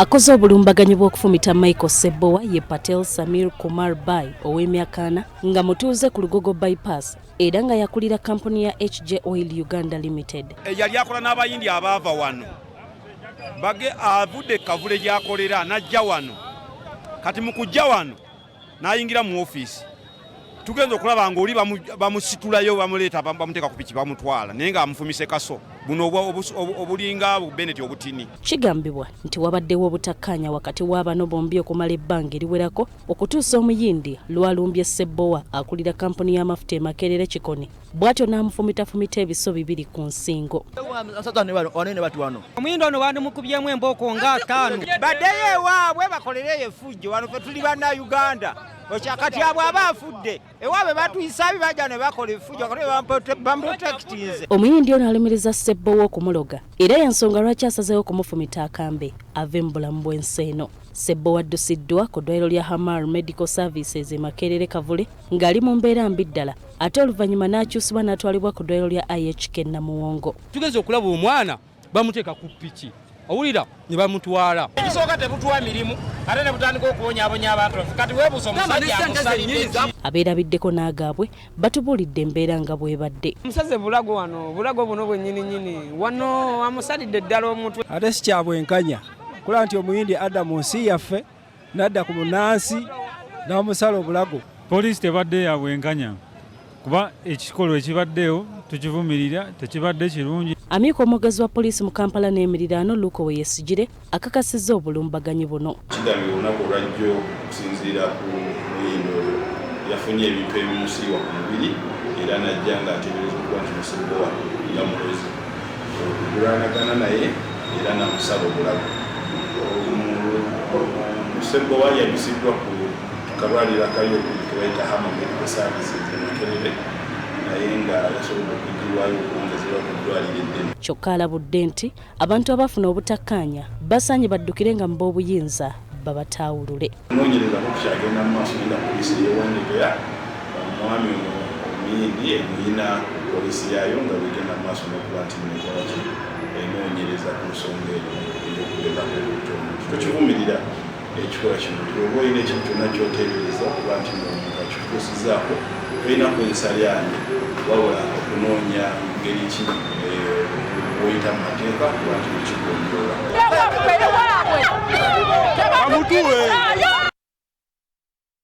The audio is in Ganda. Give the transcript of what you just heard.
Akoze obulumbaganyi bw'okufumita Michael Sebowa ye Patel Samir Kumar Bai ow'emyaka 4 nga mutuuze ku Lugogo bypass era nga yakulira kampuni ya HJ Oil Uganda Limited. Yali akola n'abayindi abaava wano bage avudde kavule gyakolera najja wano kati mu kujja wano n'ayingira mu office tugenza okulaba nga oli bamusitulayo bamuleeta bamuteeka ku piki bamutwala naye nga amufumise kaso buno obulinga Bennett obutini. Kigambibwa nti wabaddewo obutakkaanya wakati w'abano bombi okumala ebbanga eriwerako okutuusa Omuyindi lwalumbye Sebowa akulira kampuni y'amafuta e Makerere Kikoni bw'atyo n'amufumita Ebiso 2 ku nsingo. Omuyindi ono bandimukubyemu embooko nga 5 baddeyo ewaabwe bakolereyo effujjo wano fe tuli Bannayuganda okyakati abo abafudde ewaabwe batuyisa bibajja ne bakola effujjo bamuprotectinze. Omuyindi ono alumiriza Sebowa Okumuloga era y'ensonga lwaki asazeewo okumufumita akambe ave mu bulamu bw'ensi eno. Sebowa addusiddwa ku ddwaliro lya Hamar Medical Services e Makerere Kavule ng'ali mu mbeera mbi ddala ate oluvannyuma n'akyusibwa n'atwalibwa ku ddwaliro lya IHK Namuwongo. Tugeze okulaba omwana bamuteeka ku piki owulira ne bamutwala. Ebisooka tebutuwa mirimu ate ne butandika okubonyaabonya abantu kati weebuusa omusajja amusalidde. Abeerabiddeko n'agaabwe batubuulidde embeera nga bw'ebadde. Omusaze bulago wano bulago buno bwennyini wano amusalidde ddala omutwe. Ate si kya bwenkanya kulaba nti Omuyindi adda mu nsi yaffe n'adda ku bunnansi n'amusala obulago. Poliisi tebadde ya bwenkanya kuba ekikolwa ekibaddeyo tukivumirira tekibadde kirungi. Amiiko omwogezi wa poliisi mu Kampala n'emiriraano Luko Weyesigire akakasizza obulumbaganyi buno. Kigambibwa olunaku olwajjo okusinziira ku Omuyindi oyo yafunye ebintu ebimusiiwa ku mubiri era najja ng'ateeberezebwa nti Sebowa nga mulozi okugulanagana naye era n'amusala obulago. Sebowa yabisiddwa ku kalwaliro akali ke bayita Hamar Medical Services e Makerere naye nga yasobola okugirwayo okwongezebwa ku ddwaliro eddene. Kyokka alabudde nti abantu abafuna obutakkaanya basaanye baddukire nga mu b'obuyinza babataawulule. Okunoonyereza kukyagenda mu maaso nga poliisi yeewandikira omwami Omuyindi emuyina poliisi yaayo nga bigenda mu maaso n'okuba nti nekola ki enoonyereza ku nsonga eyo ey'okugezako obutonde. Tukivumirira ekikola kino oba olina ekintu kyonna ky'oteebereza okuba nti omuntu akituusizaako tolina kukozesa lyanyi wabula okunoonya ngeri ki oyita mu mateeka kuba nti nekigonjoola.